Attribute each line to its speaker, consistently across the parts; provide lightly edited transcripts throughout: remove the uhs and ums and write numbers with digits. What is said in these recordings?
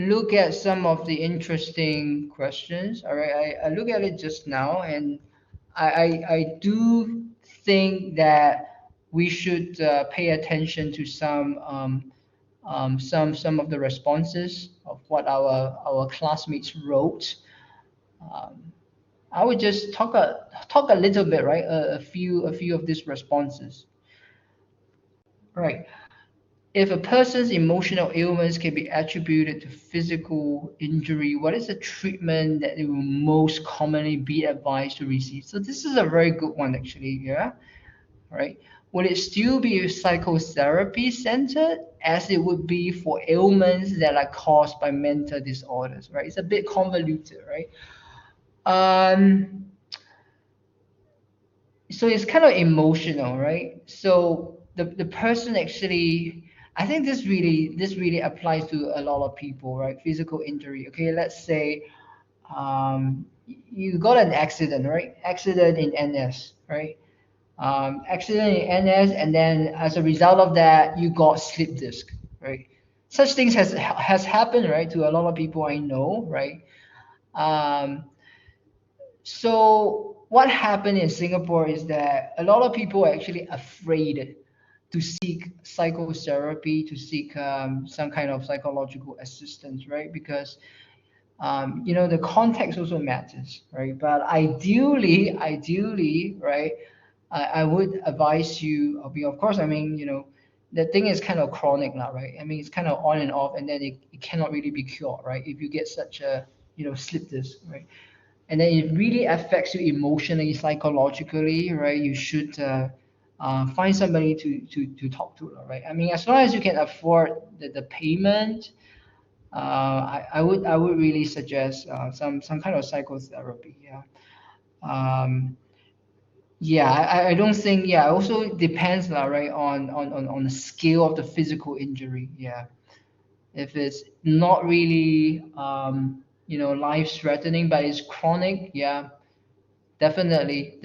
Speaker 1: look at some of the interesting questions. All right, I look at it just now, and I do think that we should pay attention to some of the responses of what our classmates wrote. Um, I would just talk a little bit, right? A few of these responses, right? If a person's emotional ailments can be attributed to physical injury, what is the treatment that they will most commonly be advised to receive? So this is a very good one, actually. Yeah, right. Would it still be psychotherapy centered, as it would be for ailments that are caused by mental disorders? Right. It's a bit convoluted, right? Um, so it's kind of emotional, right? So the person actually, I think this really applies to a lot of people, right? Physical injury. Okay, let's say you got an accident, right? Accident in NS, right? Accident in NS, and then as a result of that, you got slip disc, right? Such things has happened, right, to a lot of people I know, right? Um, so what happened in Singapore is that a lot of people are actually afraid to seek psychotherapy, to seek some kind of psychological assistance, right? Because the context also matters, right? But ideally, right, I would advise you. Of course, I mean, the thing is kind of chronic now, right? I mean, it's kind of on and off, and then it cannot really be cured, right? If you get such a slip disc, right? And then it really affects you emotionally, psychologically, right? You should find somebody to talk to, right? I mean, as long as you can afford the payment, I would really suggest some kind of psychotherapy. Yeah. Um, yeah, I don't think. Yeah, it also depends, lah, right, on the scale of the physical injury. Yeah. If it's not really life threatening, but it's chronic, yeah, definitely.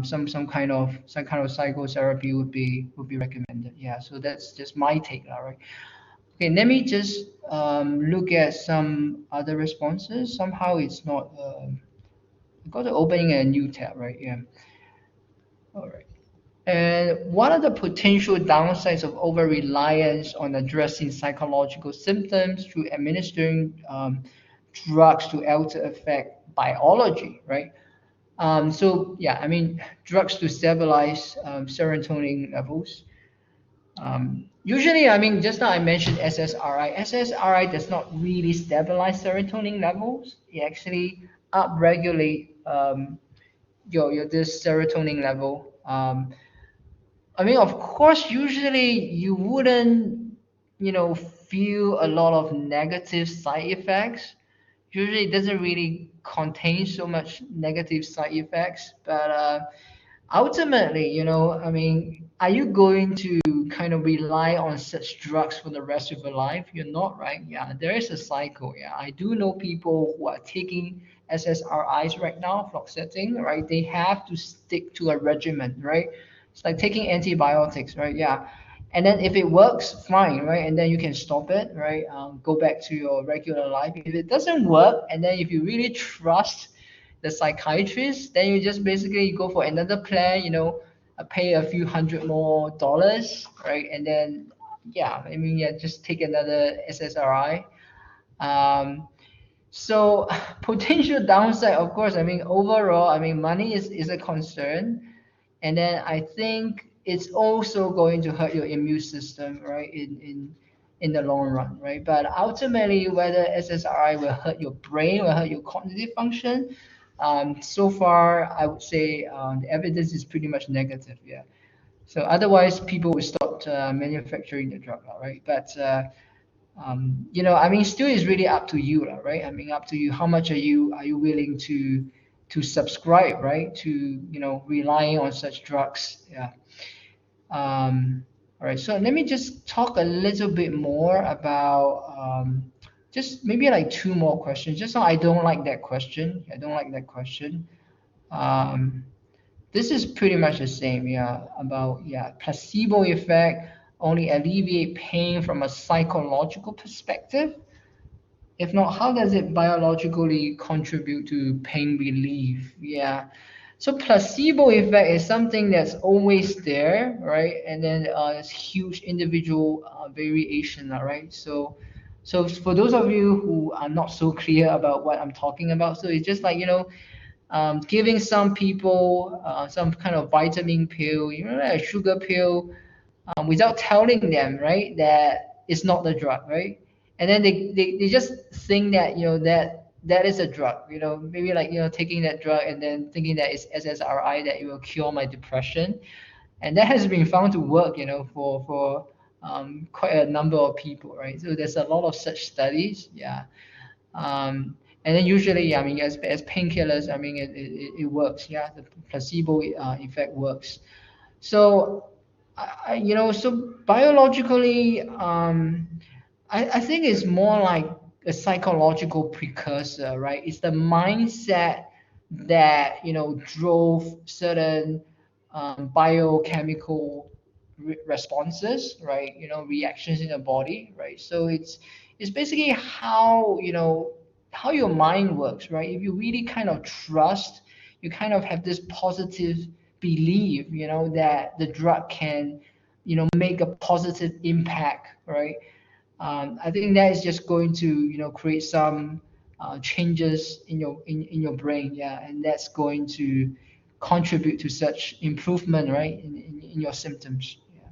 Speaker 1: Some kind of psychotherapy would be recommended. Yeah. So that's just my take, all right. Okay, let me just look at some other responses. Somehow it's not. I got to opening a new tab, right? Yeah. All right. And what are the potential downsides of over reliance on addressing psychological symptoms through administering drugs to alter affect biology, right? So yeah, I mean, drugs to stabilize serotonin levels. Usually, I mean, just now I mentioned SSRI. SSRI does not really stabilize serotonin levels. It actually upregulate your this serotonin level. I mean, of course, usually you wouldn't, feel a lot of negative side effects. Usually, it doesn't really contain so much negative side effects, but ultimately, I mean, are you going to kind of rely on such drugs for the rest of your life? You're not, right? Yeah, there is a cycle. Yeah, I do know people who are taking SSRIs right now, fluoxetine, right? They have to stick to a regimen, right? It's like taking antibiotics, right? Yeah. And then if it works, fine, right? And then you can stop it, right? Go back to your regular life. If it doesn't work, and then if you really trust the psychiatrist, then you just basically go for another plan, pay a few hundred more dollars, right? And then, yeah, I mean, yeah, just take another SSRI. Um, so potential downside, of course, I mean, overall, I mean, money is a concern. And then I think it's also going to hurt your immune system, right? In the long run, right? But ultimately, whether SSRI will hurt your brain, will hurt your cognitive function, so far I would say the evidence is pretty much negative. Yeah. So otherwise, people will stop manufacturing the drug, right? But I mean, still is really up to you, right? I mean, up to you. How much are you willing to subscribe, right? To relying on such drugs. Yeah. All right. So let me just talk a little bit more about just maybe like two more questions. Just so I don't like that question. I don't like that question. Um, this is pretty much the same, yeah, about placebo effect only alleviate pain from a psychological perspective. If not, how does it biologically contribute to pain relief? Yeah. So placebo effect is something that's always there, right? And then it's huge individual variation, all right? So for those of you who are not so clear about what I'm talking about, so it's just like, giving some people some kind of vitamin pill, like a sugar pill, without telling them, right, that it's not the drug, right? And then they just think that, that is a drug, maybe like, taking that drug and then thinking that it's SSRI, that it will cure my depression. And that has been found to work, for quite a number of people, right? So there's a lot of such studies, yeah. And then usually, yeah, I mean, as painkillers, I mean, it works, yeah. The placebo effect works. So, so biologically, I think it's more like a psychological precursor, right? It's the mindset that, drove certain biochemical responses, right? Reactions in the body, right? So it's basically how, how your mind works, right? If you really kind of trust, you kind of have this positive belief, that the drug can, make a positive impact, right? I think that is just going to, create some changes in your brain, yeah, and that's going to contribute to such improvement, right, in your symptoms. Yeah.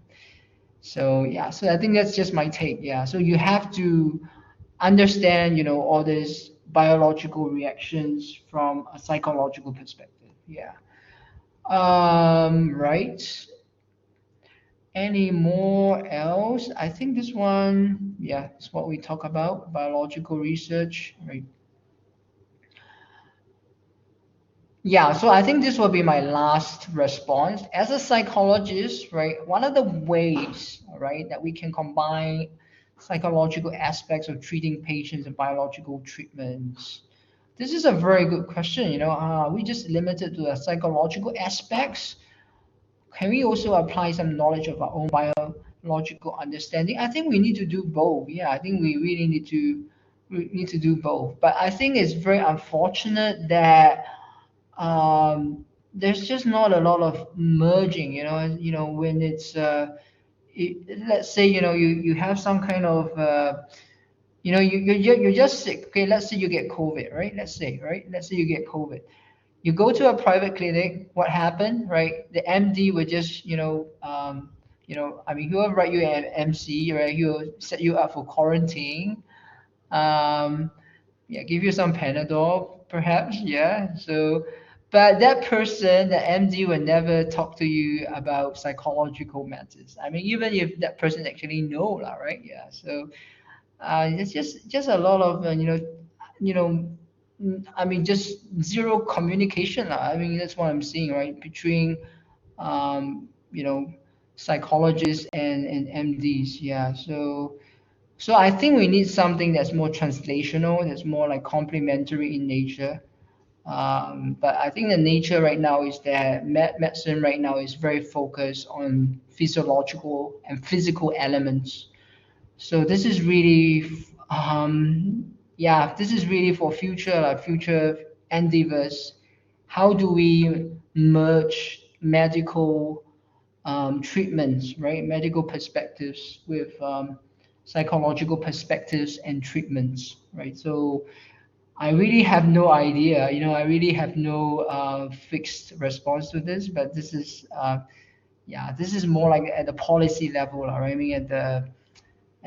Speaker 1: So yeah, so I think that's just my take. Yeah. So you have to understand, all these biological reactions from a psychological perspective. Yeah. Right. Any more else? I think this one, yeah, is what we talk about, biological research, right? Yeah, so I think this will be my last response. As a psychologist, right, one of the ways, right, that we can combine psychological aspects of treating patients and biological treatments. This is a very good question. We just limited to the psychological aspects. Can we also apply some knowledge of our own biological understanding? I think we need to do both. Yeah, I think we really need to do both. But I think it's very unfortunate that there's just not a lot of merging. When let's say, you have some kind of you're just sick. Okay, let's say you get COVID, right? Let's say you get COVID. You go to a private clinic. What happened, right? The MD would just, I mean, he will write you an MC, right? He will set you up for quarantine. Um, yeah, give you some Panadol, perhaps. Yeah. So, but that person, the MD, will never talk to you about psychological matters. I mean, even if that person actually know, lah, right? Yeah. So, it's just a lot of, you know, I mean, just zero communication. I mean, that's what I'm seeing, right, between, um, you know, psychologists and MDs. Yeah. So I think we need something that's more translational, that's more like complementary in nature. But I think the nature right now is that medicine right now is very focused on physiological and physical elements. So this is really, yeah, this is really for future endeavors. How do we merge medical treatments, right? Medical perspectives with psychological perspectives and treatments, right? So I really have no idea. I really have no fixed response to this, but this is, yeah, this is more like at the policy level, right? I mean, at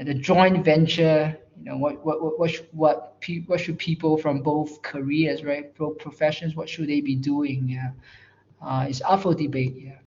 Speaker 1: the joint venture, what should people from both careers, right, both professions, what should they be doing? Yeah, it's up for debate. Yeah.